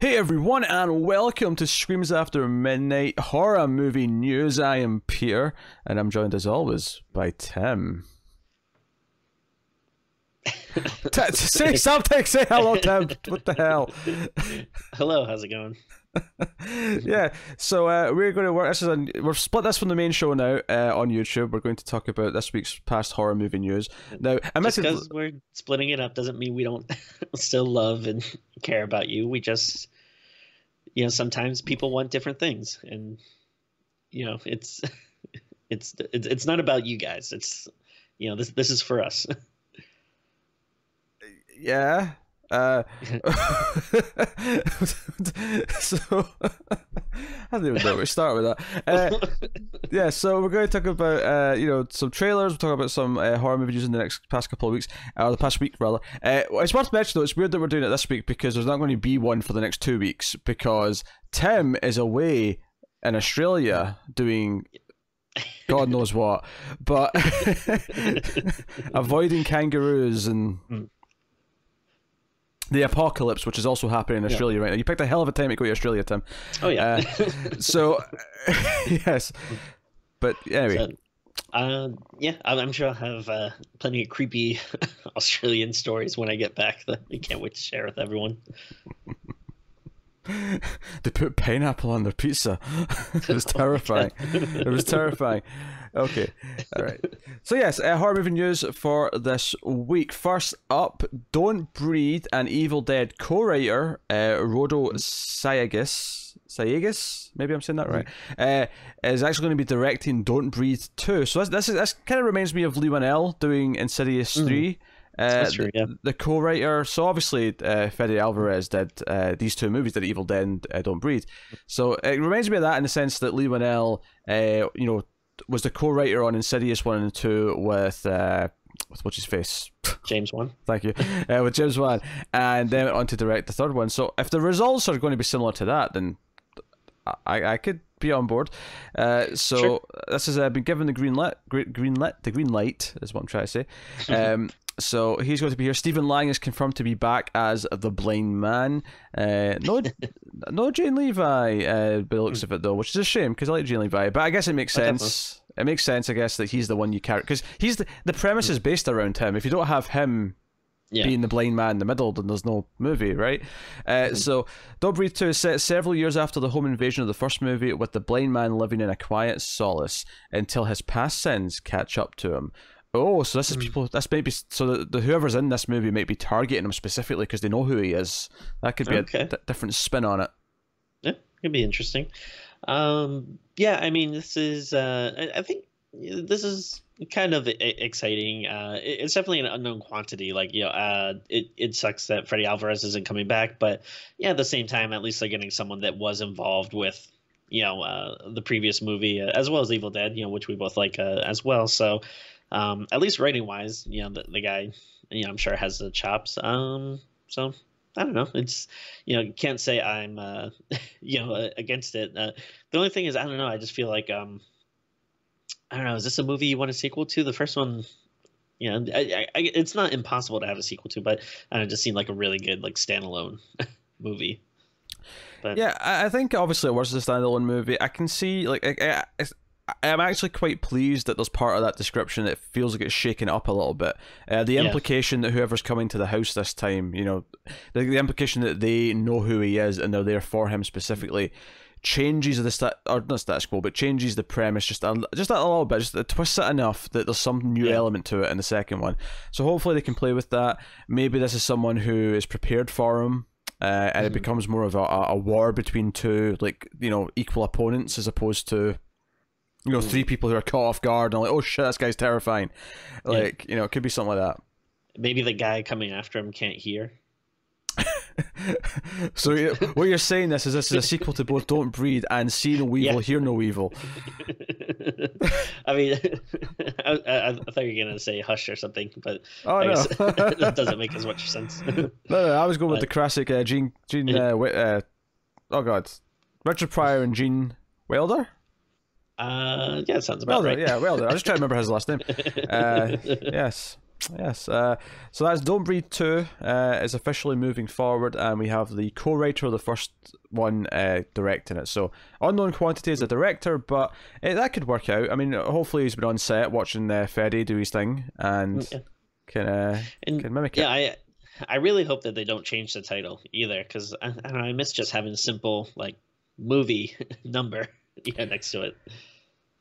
Hey everyone, and welcome to Screams After Midnight Horror Movie News. I am Peter, and I'm joined as always by Tim. Say something, say hello, Tim. What the hell? Hello, how's it going? Yeah, so we're going to work. We're split this from the main show now on YouTube. We're going to talk about this week's past horror movie news. Now, just because we're splitting it up doesn't mean we don't still love and care about you. We just, sometimes people want different things, and it's it's not about you guys. It's this is for us. Yeah. So I don't even know where to start with that. Yeah, so we're going to talk about some trailers. We'll talk about some horror movies in the past couple of weeks, or the past week rather. It's worth mentioning though, it's weird that we're doing it this week because there's not going to be one for the next 2 weeks because Tim is away in Australia doing God knows what, but avoiding kangaroos and the apocalypse, which is also happening in Australia right now. You picked a hell of a time to go to Australia, Tim. Oh, yeah. So, yes. But anyway. So, I'm sure I'll have plenty of creepy Australian stories when I get back that I can't wait to share with everyone. They put pineapple on their pizza. It was terrifying. It was terrifying. Okay, all right. So yes, horror movie news for this week. First up, Don't Breathe, an Evil Dead co-writer, Rodo Sayagas, maybe I'm saying that right, is actually going to be directing Don't Breathe 2. So this kind of reminds me of Lee Winnell doing Insidious 3. That's true, yeah. The co-writer, so obviously Fede Alvarez did these two movies, did Evil Dead and Don't Breathe. So it reminds me of that in the sense that Lee Winnell, was the co-writer on Insidious 1 and 2 with what's his face? James Wan. Thank you. With James Wan, and then went on to direct the third one. So if the results are going to be similar to that, then I could be on board. Sure. This has been given the green light is what I'm trying to say. So he's going to be here. Stephen Lang is confirmed to be back as the blind man. No Jane Levi, by the looks of it though, which is a shame because I like Jane Levi. But I guess it makes sense. It makes sense, I guess, that he's the one you carry because he's the premise is based around him. If you don't have him being the blind man in the middle, then there's no movie, right? So Don't Breathe 2 is set several years after the home invasion of the first movie, with the blind man living in a quiet solace until his past sins catch up to him. Oh, so this is people. This might be so the whoever's in this movie might be targeting him specifically because they know who he is. That could be a different spin on it. Yeah, could be interesting. I mean, this is. I think this is kind of exciting. It's definitely an unknown quantity. Like it sucks that Fede Alvarez isn't coming back, but at the same time, at least they're getting someone that was involved with the previous movie as well as Evil Dead, which we both like as well. So. At least writing wise, the guy, I'm sure has the chops. So I don't know. It's, can't say I'm, against it. The only thing is, I don't know. I just feel like, I don't know. Is this a movie you want a sequel to? The first one, it's not impossible to have a sequel to, but it just seemed like a really good, like, standalone movie. But yeah, I think obviously it was a standalone movie. I can see, I'm actually quite pleased that there's part of that description that feels like it's shaken up a little bit. The implication that whoever's coming to the house this time, the implication that they know who he is and they're there for him specifically, changes not status quo, but changes the premise just a little bit, just twists it enough that there's some new element to it in the second one. So hopefully they can play with that. Maybe this is someone who is prepared for him. And it becomes more of a war between two, equal opponents as opposed to. Three people who are caught off guard and like, oh shit, this guy's terrifying. It could be something like that. Maybe the guy coming after him can't hear. So what you're saying this is a sequel to both Don't Breathe and See No Evil, Hear No Evil. I mean, I thought you were going to say Hush or something, but I guess that doesn't make as much sense. No, I was going with the classic Richard Pryor and Gene Wilder. It sounds about Wilder, right. Yeah, Wilder. I was just trying to remember his last name. Yes. Yes. So that's Don't Breathe 2 is officially moving forward, and we have the co-writer of the first one directing it. So Unknown Quantity is a director, but that could work out. I mean, hopefully he's been on set watching Freddy do his thing and can mimic it. Yeah, I really hope that they don't change the title either, because I miss just having a simple like movie number next to it.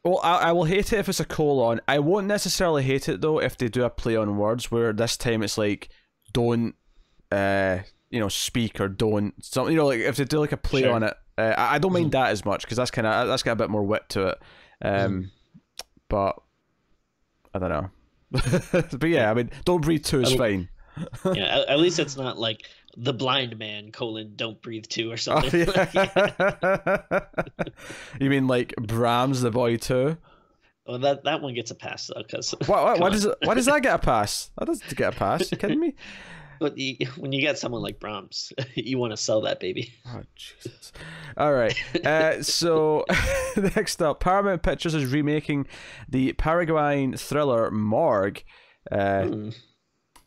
Well, I will hate it if it's a colon. I won't necessarily hate it though if they do a play on words where this time it's like don't speak or don't something, like if they do like a play on it. I don't mind that as much because that's got a bit more wit to it. But I don't know. But yeah, I mean, Don't Breathe 2 is fine. Yeah, at least it's not like The Blind Man : Don't Breathe 2 or something. Oh, yeah. You mean like Bram's The Boy 2? Well, that one gets a pass though, because why does that get a pass? That doesn't get a pass. You kidding me? But when you get someone like Brahms, you want to sell that baby. Oh Jesus! All right. So next up, Paramount Pictures is remaking the Paraguayan thriller Morgue.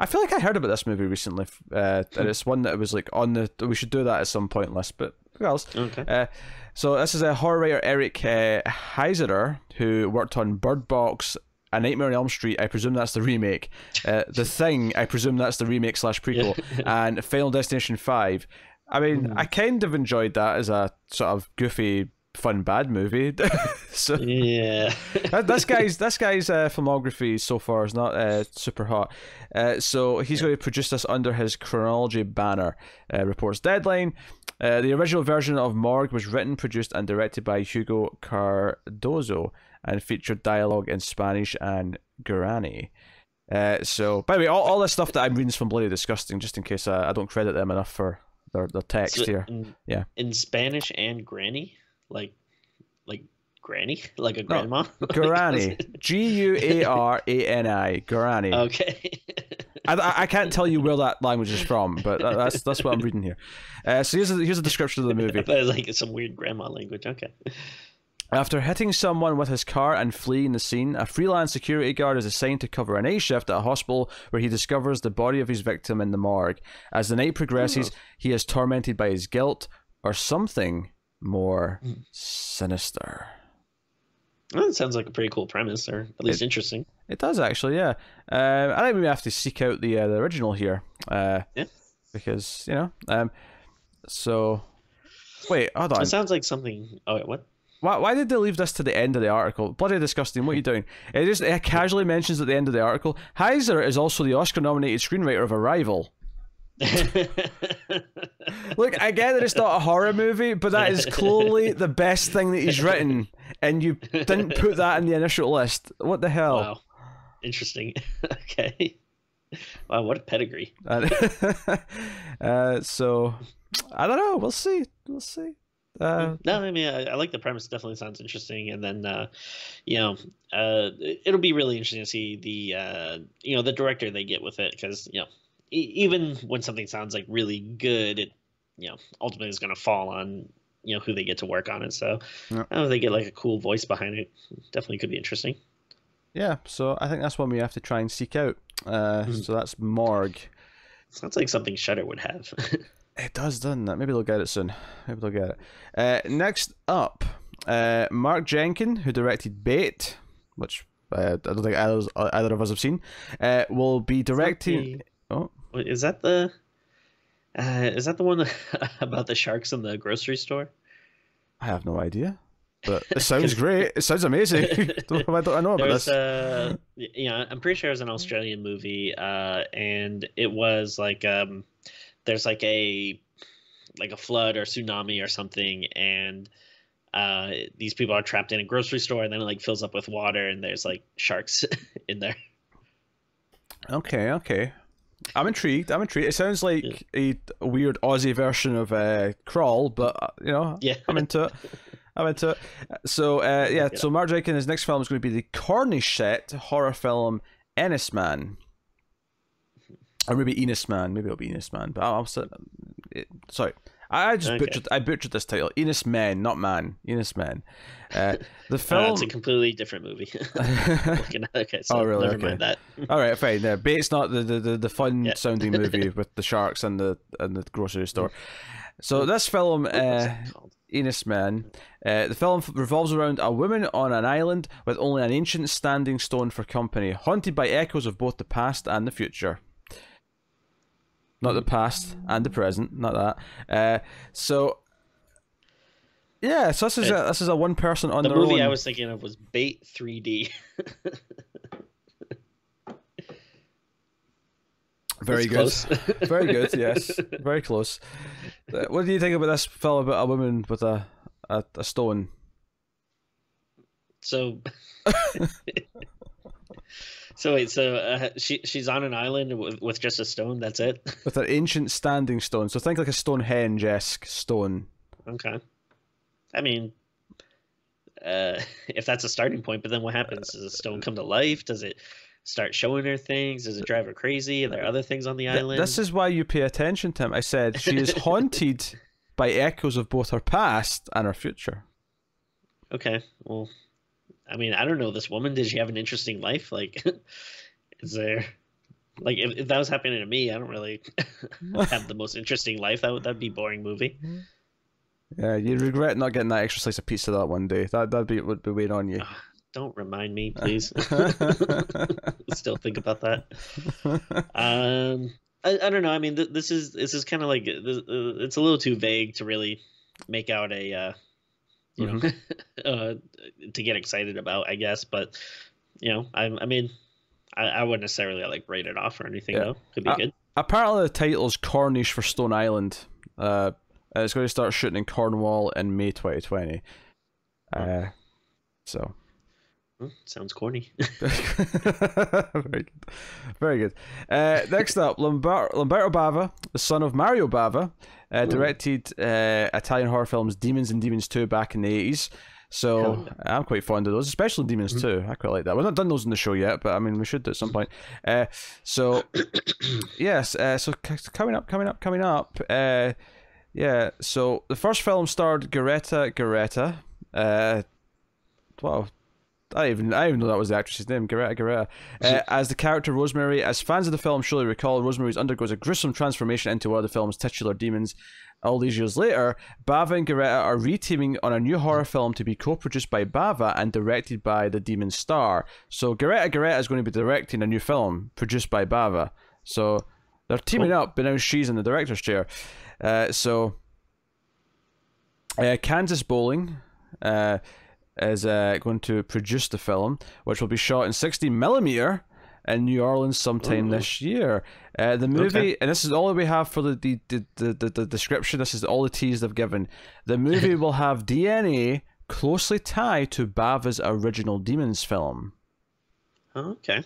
I feel like I heard about this movie recently, and it's one that was like on the we should do that at some point list, but who else? Okay. So this is a horror writer, Eric Heiserer, who worked on Bird Box, A Nightmare on Elm Street. I presume that's the remake. The Thing. I presume that's the remake / prequel, and Final Destination 5. I mean, I kind of enjoyed that as a sort of goofy, fun, bad movie. So yeah, this guy's filmography so far is not super hot. So he's going to produce this under his chronology banner, reports Deadline. The original version of Morgue was written, produced, and directed by Hugo Cardozo and featured dialogue in Spanish and Guarani. So, by the way, all this stuff that I'm reading is from Bloody Disgusting, just in case I don't credit them enough for their text here. In Spanish and Granny, like Granny, like a grandma. Guarani, Guarani, Guarani. Okay. I can't tell you where that language is from, but that's what I'm reading here. So here's a description of the movie. I thought it was like some weird grandma language. Okay. After hitting someone with his car and fleeing the scene, a freelance security guard is assigned to cover a night shift at a hospital where he discovers the body of his victim in the morgue. As the night progresses, he is tormented by his guilt or something more sinister. Well, that sounds like a pretty cool premise, or at least interesting. It does actually, yeah. I think we have to seek out the original here, because So, wait, hold on. It sounds like something. Oh, wait, what? Why did they leave this to the end of the article? Bloody disgusting. What are you doing? It casually mentions at the end of the article, Heiser is also the Oscar-nominated screenwriter of Arrival. Look, I get that it's not a horror movie, but that is clearly the best thing that he's written, and you didn't put that in the initial list. What the hell? Wow. Interesting. Okay. Wow, what a pedigree. So, I don't know. We'll see. No, I mean, I like the premise. It definitely sounds interesting, and then it'll be really interesting to see the director they get with it, because even when something sounds like really good, it ultimately is going to fall on who they get to work on it. So I don't know if they get like a cool voice behind it. Definitely could be interesting. Yeah, so I think that's one we have to try and seek out. So that's Morgue. Sounds like something Shudder would have. It does, doesn't it? Maybe they'll get it soon. Next up, Mark Jenkin, who directed Bait, which I don't think either of us have seen, will be directing. Is that the one about the sharks in the grocery store? I have no idea, but it sounds great. It sounds amazing. I know about this. I'm pretty sure it was an Australian movie, and it was like there's like a flood or tsunami or something, and these people are trapped in a grocery store, and then it like fills up with water, and there's like sharks in there. Okay. I'm intrigued. It sounds like a weird Aussie version of Crawl, but I'm into it. So so Mark Jenkin, his next film is going to be the Cornish set horror film Enys Men. Or maybe Enys Man. Maybe it'll be Enys Man. But sorry. I just Okay. butchered this title. Enys Men, not man. Enys Men. The film. It's a completely different movie. Okay, so Oh really? never Okay. mind that. All right, fine. Yeah, Bates, not the fun Yeah. sounding movie with the sharks and the grocery store. So this film, What's it called? Enys Men, the film revolves around a woman on an island with only an ancient standing stone for company, haunted by echoes of both the past and the future. Not the past and the present, not that. So yeah, so this is a one person on The their own. movie I was thinking of was Bait 3D. Very good. Close. Very good, yes. Very close. What do you think about this film about a woman with a stone? So, wait, she's on an island with just a stone. That's it. With an ancient standing stone. So think like a Stonehenge-esque stone. Okay. I mean, if that's a starting point, but then what happens? Does the stone come to life? Does it start showing her things? Does it drive her crazy? Are there other things on the island? This is why you pay attention, Tim. I said she is haunted by echoes of both her past and her future. Okay, well, I mean, I don't know this woman. Did she have an interesting life? Like, is there, like, if that was happening to me, I don't really have the most interesting life. That'd be a boring movie. Yeah, you'd regret not getting that extra slice of pizza that one day. Would be weighing on you. Don't remind me, please. Still think about that. I don't know. I mean, this is kind of like it's a little too vague to really make out a you know to get excited about, I guess. But you know, I mean, I wouldn't necessarily like write it off or anything though. Could be good. Apparently, the title is Cornish for Stone Island. It's going to start shooting in Cornwall in May 2020. So. Sounds corny. Very good. Very good. Next up, Lamberto Bava, the son of Mario Bava, directed Italian horror films Demons and Demons 2 back in the 80s. So I'm quite fond of those, especially Demons 2. I quite like that. We've not done those in the show yet, but I mean, we should do at some point. So, yes. So coming up. Yeah. So the first film starred Garetta. Wow. I didn't even know that was the actress's name, Garetta. As the character Rosemary. As fans of the film surely recall, Rosemary undergoes a gruesome transformation into one of the film's titular demons. All these years later, Bava and Garetta are re-teaming on a new horror film to be co-produced by Bava and directed by the demon star. So Garetta is going to be directing a new film produced by Bava. So they're teaming up, but now she's in the director's chair. Kansas Bowling is going to produce the film, which will be shot in 60mm in New Orleans sometime this year. The movie, and this is all we have for the description. This is all the tease they've given. The movie will have DNA closely tied to Bava's original Demons film. Okay.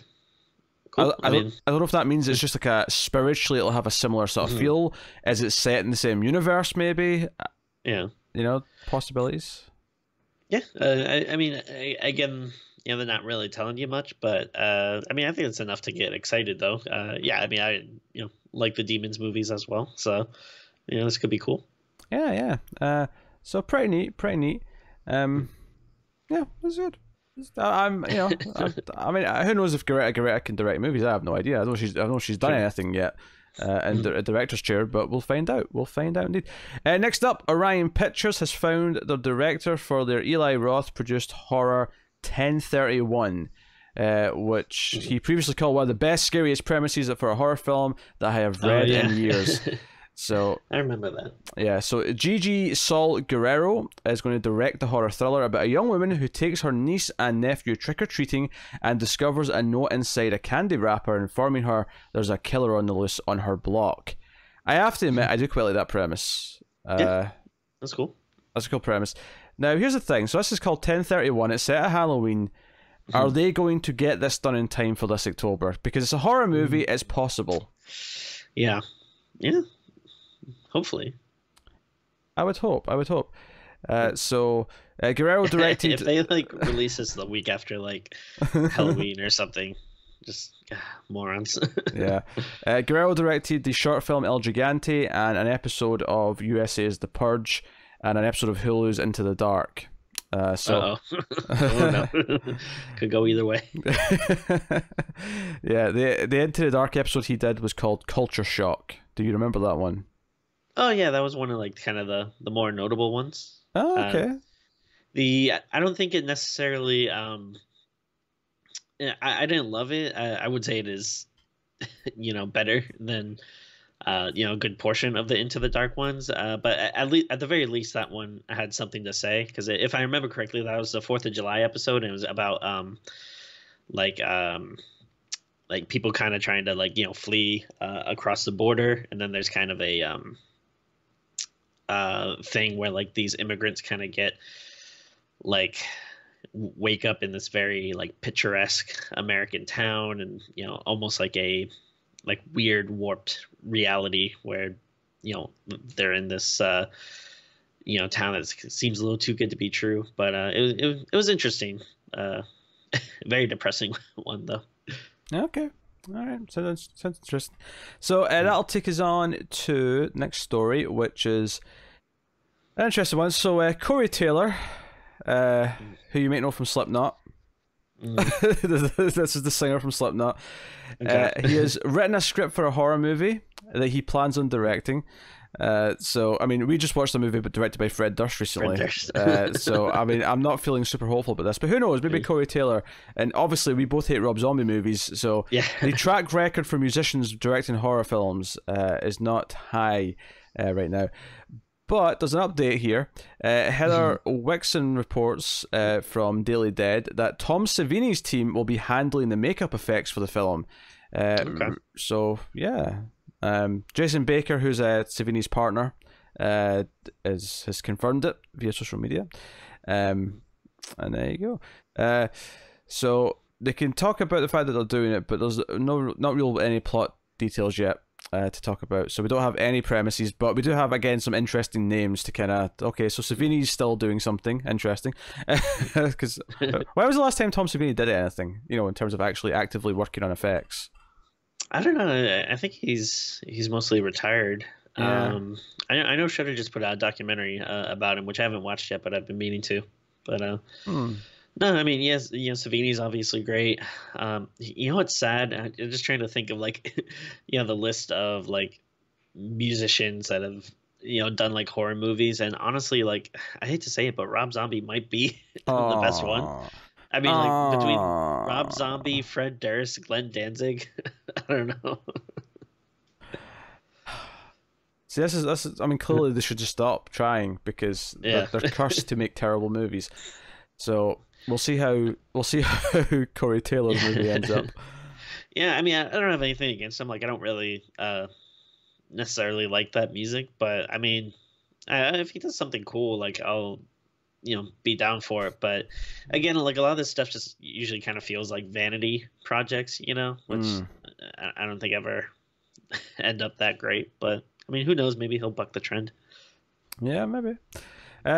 Cool. I don't know if that means it's just like a spiritually it'll have a similar sort of feel. Is it set in the same universe? Maybe. Yeah. You know, possibilities. Yeah, I mean, again, you know, they're not really telling you much, but I mean, I think it's enough to get excited, though. Yeah, I mean, I like the Demons movies as well, so this could be cool. Yeah. So pretty neat. Yeah, it's good. I mean, who knows if Garetta can direct movies? I have no idea. I don't know she's done anything yet. In the director's chair, but we'll find out. Indeed. Next up, Orion Pictures has found their director for their Eli Roth produced horror 1031, which he previously called one of the best, scariest premises for a horror film that I have read in years. So I remember that. Yeah, so Gigi Sol Guerrero is going to direct the horror thriller about a young woman who takes her niece and nephew trick-or-treating and discovers a note inside a candy wrapper informing her there's a killer on the loose on her block. I have to admit, I do quite like that premise. Yeah, that's cool. That's a cool premise. Now, here's the thing. So this is called 1031. It's set at Halloween. Are they going to get this done in time for this October? Because it's a horror movie, it's possible. Yeah. Hopefully. I would hope. So Guerrero directed. If they release this the week after Halloween or something, just morons. Yeah. Guerrero directed the short film El Gigante and an episode of USA's The Purge and an episode of Hulu's Into the Dark. Oh no, could go either way. Yeah, the Into the Dark episode he did was called Culture Shock. Do you remember that one? Oh yeah, that was one of like kind of the more notable ones. Oh, okay. I don't think it necessarily I didn't love it. I would say it is better than a good portion of the Into the Dark ones. But at least at the very least that one had something to say, because if I remember correctly, that was the 4th of July episode, and it was about like people kind of trying to flee across the border, and then there's kind of a thing where like these immigrants kind of get like wake up in this very like picturesque American town, and almost like a weird warped reality where they're in this town that seems a little too good to be true. But it was interesting. Very depressing one though. Okay. All right. So that sounds interesting. So that'll take us on to next story, which is an interesting one. So Corey Taylor, who you might know from Slipknot. This is the singer from Slipknot. Okay. He has written a script for a horror movie that he plans on directing. So I mean, we just watched a movie but directed by Fred Durst recently. So I mean, I'm not feeling super hopeful about this, but who knows? Maybe Corey Taylor. And obviously, we both hate Rob Zombie movies, so yeah. The track record for musicians directing horror films is not high right now. But there's an update here. Heather Wixon reports from Daily Dead that Tom Savini's team will be handling the makeup effects for the film. Okay. So, yeah. Jason Baker, who's Savini's partner, has confirmed it via social media. And there you go. So they can talk about the fact that they're doing it, but there's not real any plot details yet to talk about. So we don't have any premises, but we do have, again, some interesting names to kind of... Okay, so Savini's still doing something interesting. Because when was the last time Tom Savini did anything, in terms of actually actively working on effects? I don't know. I think he's mostly retired. Yeah. I know Shudder just put out a documentary about him, which I haven't watched yet, but I've been meaning to. But no, I mean, yes, Savini's obviously great. What's sad? I'm just trying to think of the list of musicians that have done horror movies, and honestly, I hate to say it, but Rob Zombie might be the best one. I mean, between Rob Zombie, Fred Durst, Glenn Danzig, I don't know. See, this is. I mean, clearly they should just stop trying, because they're cursed to make terrible movies. So we'll see how Corey Taylor's movie ends up. Yeah, I mean, I don't have anything against him. I don't really necessarily like that music, but I mean, if he does something cool, I'll be down for it. But again, a lot of this stuff just usually kind of feels like vanity projects, which I don't think ever end up that great. But I mean, who knows? Maybe he'll buck the trend. Yeah, maybe.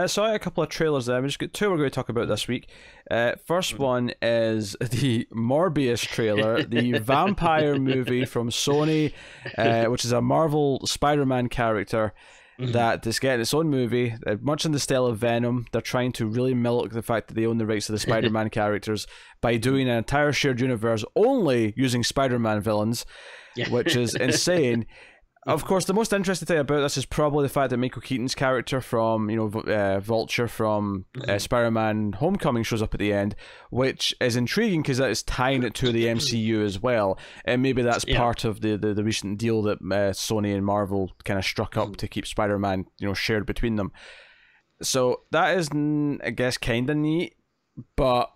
So I had a couple of trailers there. We just got two we're going to talk about this week. First one is the Morbius trailer, the vampire movie from Sony, which is a Marvel Spider-Man character that is getting its own movie, much in the style of Venom. They're trying to really milk the fact that they own the rights to the Spider-Man characters by doing an entire shared universe only using Spider-Man villains, which is insane. Of course, the most interesting thing about this is probably the fact that Michael Keaton's character from, Vulture from Spider-Man Homecoming shows up at the end, which is intriguing because that is tying it to the MCU as well. And maybe that's part of the recent deal that Sony and Marvel kind of struck up to keep Spider-Man, shared between them. So that is, I guess, kind of neat, but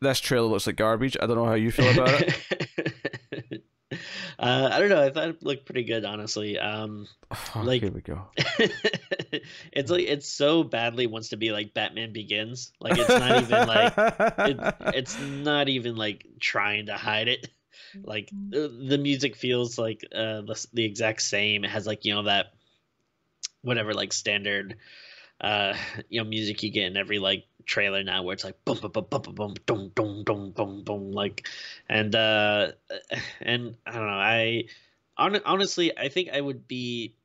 this trailer looks like garbage. I don't know how you feel about it. I don't know. I thought it looked pretty good, honestly. Here we go. It's so badly wants to be like Batman Begins. It's not even it's not even trying to hide it. The music feels like the exact same. It has that whatever standard music you get in every trailer now where it's like boom boom boom boom boom boom boom boom boom boom boom like, and I don't know. Honestly, I think I would be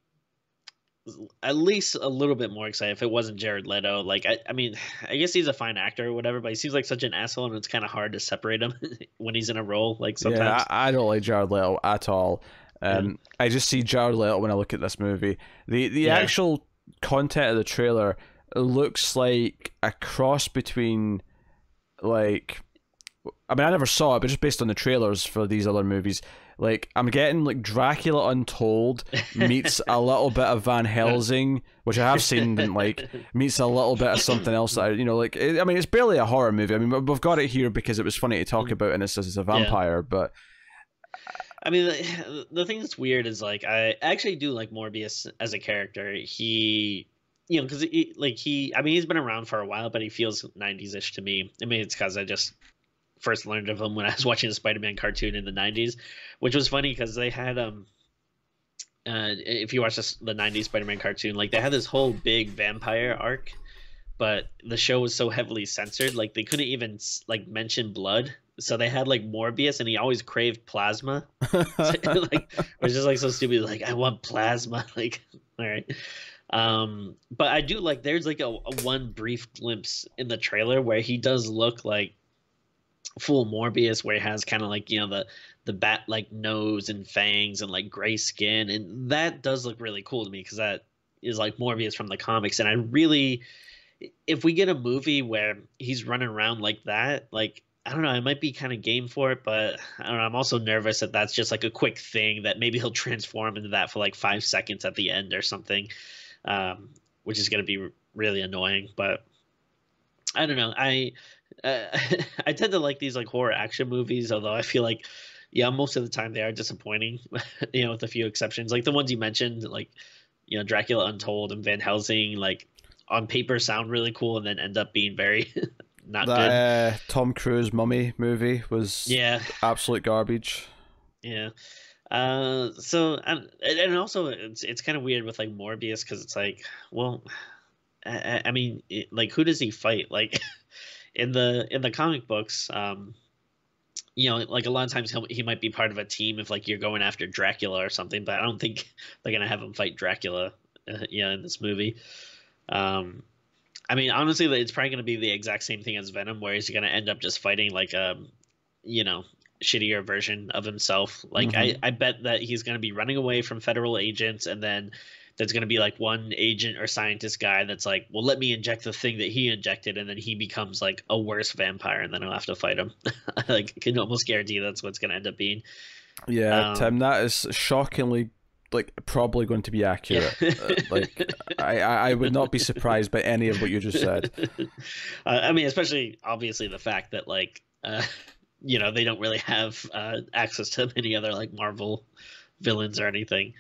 at least a little bit more excited if it wasn't Jared Leto. Like, I mean, I guess he's a fine actor or whatever, but he seems like such an asshole, and it's kind of hard to separate him when he's in a role. Like sometimes, yeah, I don't like Jared Leto at all. yeah, I just see Jared Leto when I look at this movie. The yeah, actual content of the trailer looks like a cross between, like, I mean, I never saw it, but just based on the trailers for these other movies, like, I'm getting like Dracula Untold meets a little bit of Van Helsing, which I have seen, didn't like, meets a little bit of something else that like, I mean, it's barely a horror movie. I mean, we've got it here because it was funny to talk about, and it's a vampire, but I mean, the thing that's weird is like I actually do like Morbius as a character. He, you know, because I mean, he's been around for a while, but he feels 90s-ish to me. I mean, it's because I just first learned of him when I was watching the Spider-Man cartoon in the 90s, which was funny because they had if you watch the 90s Spider-Man cartoon, like they had this whole big vampire arc, but the show was so heavily censored, like they couldn't even like mention blood. So they had like Morbius, and he always craved plasma. Like, it was just like so stupid. Like, I want plasma. Like, all right. But I do like, there's like a one brief glimpse in the trailer where he does look like full Morbius, where he has kind of like, you know, the bat like nose and fangs and like gray skin, and that does look really cool to me because that is like Morbius from the comics. And I really, if we get a movie where he's running around like that, like, I don't know, I might be kind of game for it, but I don't know, I'm also nervous that that's just like a quick thing that maybe he'll transform into that for like 5 seconds at the end or something, which is going to be really annoying. But I don't know, I tend to like these like horror action movies, although I feel like, yeah, most of the time they are disappointing, you know, with a few exceptions. Like the ones you mentioned, like, you know, Dracula Untold and Van Helsing, like on paper sound really cool and then end up being very not good. Tom Cruise Mummy movie was absolute garbage. Yeah. So and also it's kind of weird with like Morbius because it's like, well, I mean, like, who does he fight? Like in the comic books, you know, like a lot of times he might be part of a team if like you're going after Dracula or something, but I don't think they're gonna have him fight Dracula, in this movie. I mean, honestly, it's probably going to be the exact same thing as Venom, where he's going to end up just fighting like a, you know, shittier version of himself. Like, I bet that he's going to be running away from federal agents, and then there's going to be like one agent or scientist guy that's like, well, let me inject the thing that he injected, and then he becomes like a worse vampire, and then I'll have to fight him. Like, I can almost guarantee that's what's going to end up being. Yeah, Tim, that is shockingly, like, probably going to be accurate. Like, I would not be surprised by any of what you just said. I mean, especially obviously the fact that like, you know, they don't really have access to many other like Marvel villains or anything.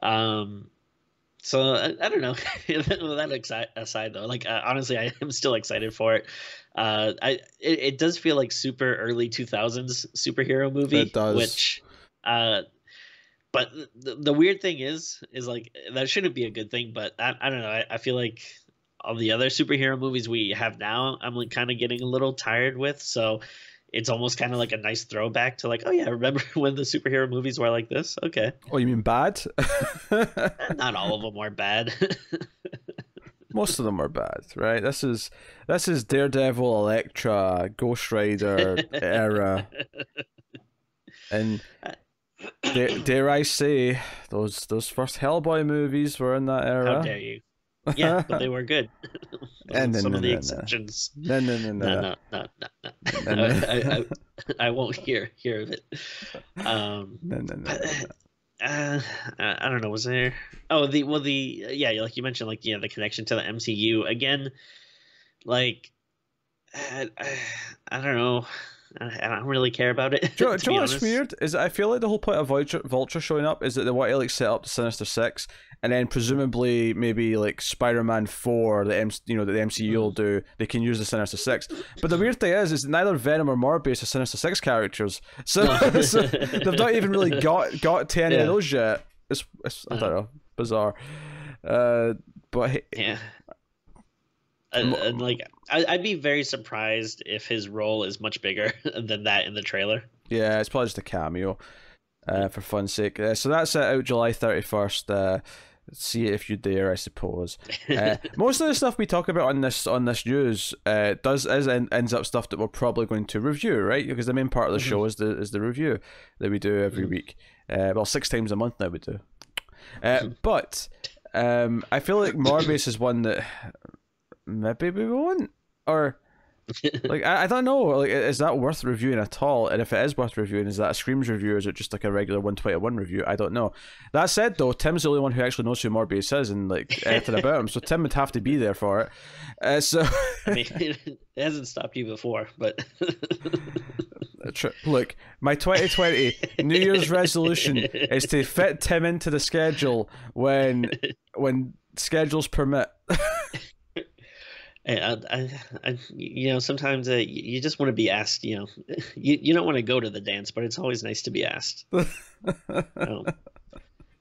So I don't know. That aside though, like, honestly, I am still excited for it. It does feel like super early 2000s superhero movie. It does. Which, but the weird thing is like, that shouldn't be a good thing. But I don't know. I feel like all the other superhero movies we have now, I'm like kind of getting a little tired with. So it's almost kind of like a nice throwback to like, oh yeah, remember when the superhero movies were like this? Okay. Oh, you mean bad? Not all of them are bad. Most of them are bad, right? This is Daredevil, Elektra, Ghost Rider era, and dare I say, those first Hellboy movies were in that era. How dare you? Yeah, but they were good. Some of the exceptions. No. I won't hear of it. I don't know. Was there? Oh, yeah, like you mentioned, like, yeah, the connection to the MCU again. Like, I don't know. I don't really care about it. Do you know what's weird? Is that I feel like the whole point of Vulture showing up is that they want to like set up the Sinister Six, and then presumably maybe like Spider-Man 4, the MCU will do. They can use the Sinister Six. But the weird thing is neither Venom or Morbius are Sinister Six characters, so, so they've not even really got to any of those yet. It's I don't know, bizarre. But yeah. And like I'd be very surprised if his role is much bigger than that in the trailer. Yeah, it's probably just a cameo, for fun's sake. So that's out July 31st. See it if you dare, I suppose. Most of the stuff we talk about on this news ends up stuff that we're probably going to review, right? Because the main part of the show is the review that we do every week. Well, 6 times a month now we do. But I feel like Morbius is one that maybe we won't, or like I don't know. Like, is that worth reviewing at all? And if it is worth reviewing, is that a Screams review, or is it just like a regular 121 review? I don't know. That said, though, Tim's the only one who actually knows who Morbius is and like anything about him, so Tim would have to be there for it. So I mean, it hasn't stopped you before, but look, my 2020 New Year's resolution is to fit Tim into the schedule when schedules permit. I sometimes you just want to be asked. You don't want to go to the dance, but it's always nice to be asked. I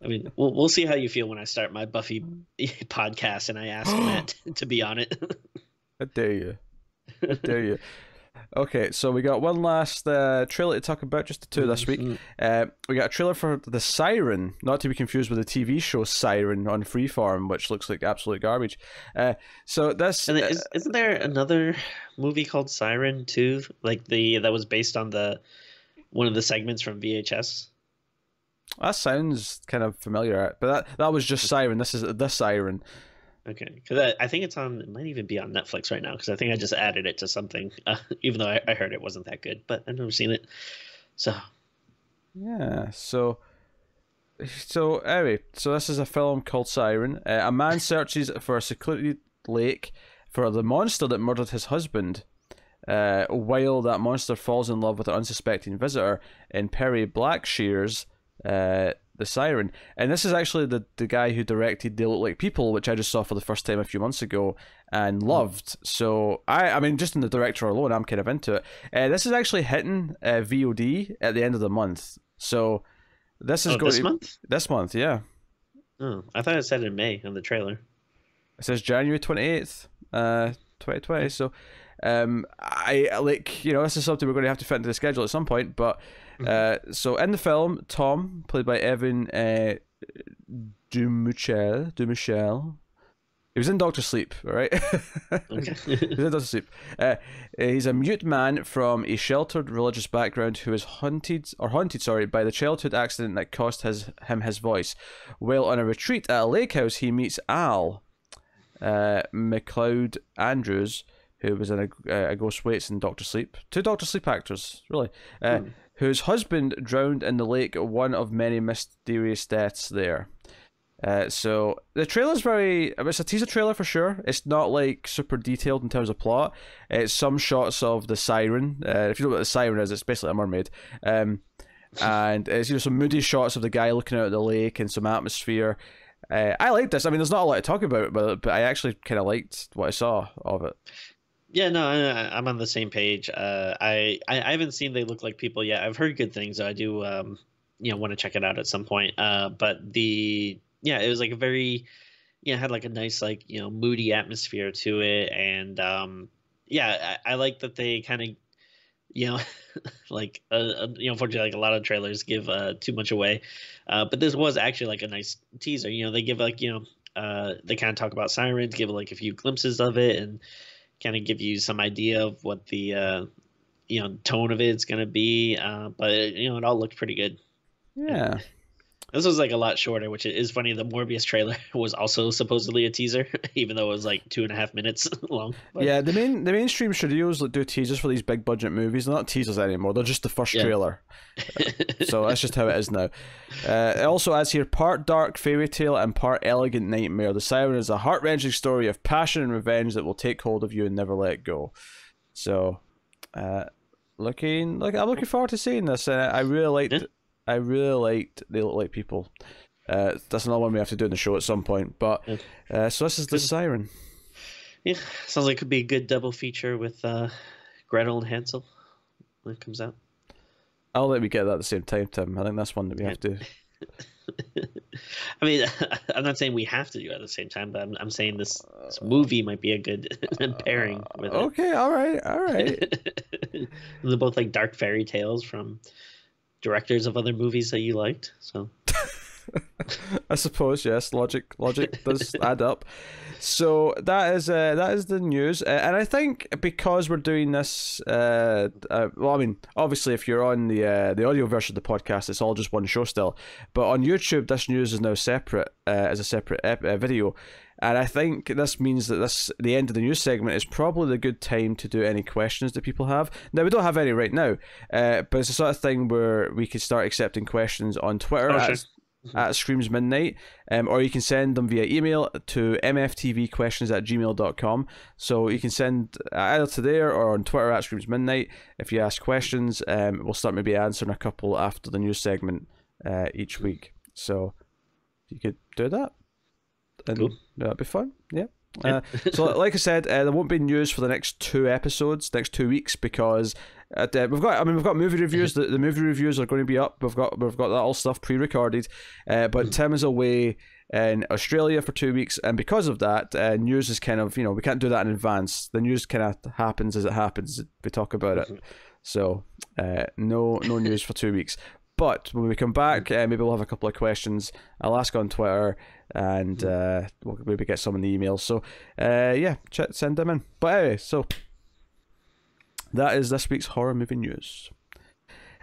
mean, we'll see how you feel when I start my Buffy podcast and I ask Matt to be on it. I dare you. I dare you. Okay, so we got one last trailer to talk about, just the two this week. We got a trailer for the Siren, not to be confused with the TV show Siren on Freeform, which looks like absolute garbage. So this isn't there another movie called Siren too, like that was based on one of the segments from VHS? That sounds kind of familiar, but that was just Siren. This is the Siren. Okay, because I think it might even be on Netflix right now, because I think I just added it to something, even though I heard it wasn't that good, but I've never seen it. So yeah, so anyway, so this is a film called Siren. A man searches for a secluded lake for the monster that murdered his husband, while that monster falls in love with an unsuspecting visitor in Perry Blackshear's the Siren. And this is actually the guy who directed They Look Like People, which I just saw for the first time a few months ago and loved. So I mean, just in the director alone, I'm kind of into it. This is actually hitting VOD at the end of the month. So this is this month, yeah. Oh, I thought it said in May on the trailer. It says January 28th, 2020. So I like, this is something we're going to have to fit into the schedule at some point, but so in the film, Tom, played by Evan Dumichel, he was in Doctor Sleep, all right? Okay. He was in Doctor Sleep. He's a mute man from a sheltered religious background who is haunted by the childhood accident that cost him his voice. While on a retreat at a lake house, he meets Al McLeod Andrews, who was in a Ghost Waits and Doctor Sleep. 2 Doctor Sleep actors, really. Whose husband drowned in the lake, one of many mysterious deaths there. So the trailer's it's a teaser trailer for sure. It's not like super detailed in terms of plot. It's some shots of the Siren. If you know what the Siren is, it's basically a mermaid. And it's some moody shots of the guy looking out at the lake and some atmosphere. I like this. I mean, there's not a lot to talk about, but I actually kind of liked what I saw of it. Yeah, no, I'm on the same page. I haven't seen They Look Like People yet. I've heard good things, so I do want to check it out at some point. But it was like a very had like a nice like moody atmosphere to it, and I like that they kind of like unfortunately, like a lot of trailers give too much away, but this was actually like a nice teaser. They give like they kind of talk about Sirens, give like a few glimpses of it, and kind of give you some idea of what the tone of it's going to be, but it all looked pretty good. Yeah. This was like a lot shorter, which is funny. The Morbius trailer was also supposedly a teaser, even though it was like 2.5 minutes long. But... Yeah, the mainstream studios that do teasers for these big budget movies, they're not teasers anymore. They're just the first trailer. So that's just how it is now. It also adds here, part dark fairy tale and part elegant nightmare. The Siren is a heart-wrenching story of passion and revenge that will take hold of you and never let go. So, I'm looking forward to seeing this. I really liked They Look Like People. That's another one we have to do in the show at some point. But so this is the Siren. Yeah, sounds like it could be a good double feature with Gretel and Hansel when it comes out. I'll let me get that at the same time, Tim. I think that's one that we have to. I mean, I'm not saying we have to do it at the same time, but I'm saying this movie might be a good pairing with it. Okay, all right. They're both like dark fairy tales from directors of other movies that you liked. So I suppose, yes, logic does add up. So that is the news, and I think because we're doing this, well, I mean, obviously, if you're on the audio version of the podcast, it's all just one show still. But on YouTube, this news is now separate as a separate video, and I think this means that the end of the news segment is probably the good time to do any questions that people have. Now we don't have any right now, but it's the sort of thing where we could start accepting questions on Twitter. sure. At Screams Midnight, or you can send them via email to mftvquestions@gmail.com. So you can send either to there or on Twitter at Screams Midnight if you ask questions. We'll start maybe answering a couple after the news segment each week. So you could do that, and cool. That'd be fun. Yeah. So like I said, there won't be news for the next 2 weeks, because we've got movie reviews. The movie reviews are going to be up. We've got that all stuff pre-recorded, but Tim is away in Australia for 2 weeks, and because of that, news is kind of, we can't do that in advance. The news kind of happens as it happens. We talk about it, so no news for 2 weeks. But when we come back, maybe we'll have a couple of questions. I'll ask on Twitter, and we'll maybe get some in the email. So, send them in. But anyway, so that is this week's horror movie news.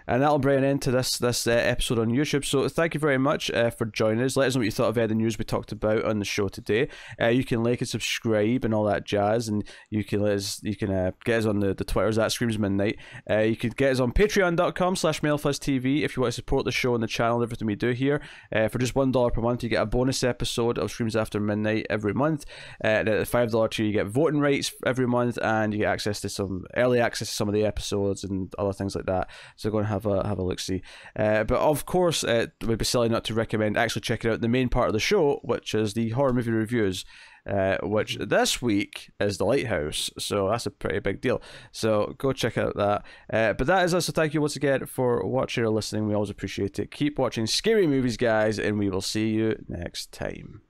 And that'll bring an end to this episode on YouTube. So thank you very much for joining us. Let us know what you thought of the news we talked about on the show today. You can like and subscribe and all that jazz, and you can get us on the Twitters at Screams Midnight. You can get us on patreon.com/MailFuzzTV if you want to support the show and the channel and everything we do here. For just $1 per month, you get a bonus episode of Screams After Midnight every month. And at the $5 tier, you get voting rights every month, and you get access to some early access to some of the episodes and other things like that. So go and have a look-see. But of course, it would be silly not to recommend actually checking out the main part of the show, which is the horror movie reviews, which this week is The Lighthouse. So that's a pretty big deal. So go check out that. But that is us. So thank you once again for watching or listening. We always appreciate it. Keep watching scary movies, guys, and we will see you next time.